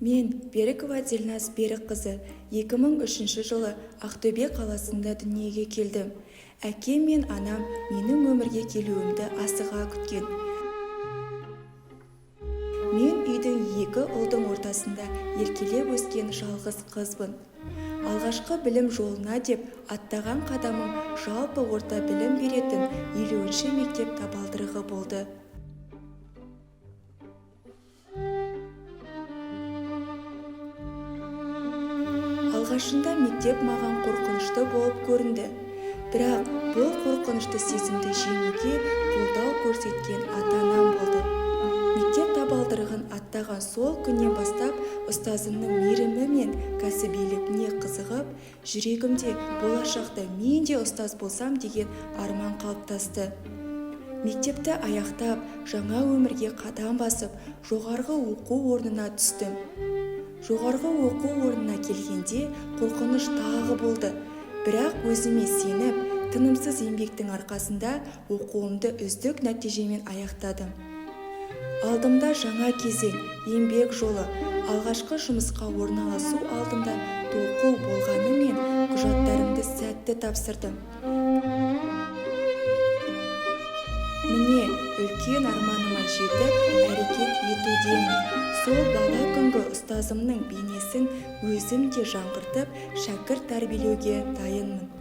Мен Берікова Дильназ Берікқызы 2003 жылы Ақтөбе қаласында дүниеге келдім. Әкем мен анам менің өмірге келуімді асыға күткен. Мен үйдің екі ұлдың ортасында еркелеп өскен жалғыз қызбын. Алғашқы білім жолына деп аттаған қадамым жалпы орта білім беретін 50-ші мектеп табалдырығы болды. Алғашында мектеп маған қорқынышты болып көрінді. Бірақ бұл қорқынышты сезімді жеңуге қолдау көрсеткен ата-анам болды. Мектеп табалдырығын аттаған сол күннен бастап ұстазымның мейірімі мен кәсібилігіне қызығып, жүрегімде болашақта мен де ұстаз болсам деген арман қалыптасты. Мектепті аяқтап, жаңа өмірге қадам басып, жоғарғы оқу орнына түстім. Жоғарғы оқу орнына келгенде қорқыныш тағы болды. Бірақ өзіме сеніп, тынымсыз еңбектің арқасында оқуымды үздік нәтижемен аяқтадым. Алдымда жаңа кезең, еңбек жолы, алғашқы жұмысқа орналасу алдында толқу болғанымен құжаттарымды сәтті тапсырдым. Міне, үлкен арманыма жетіп, әрекет етудемін. Сол бала күнгі ұстазымның бейнесін өзім де жаңғыртып, шәкірт тәрбиелеуге дайынмын.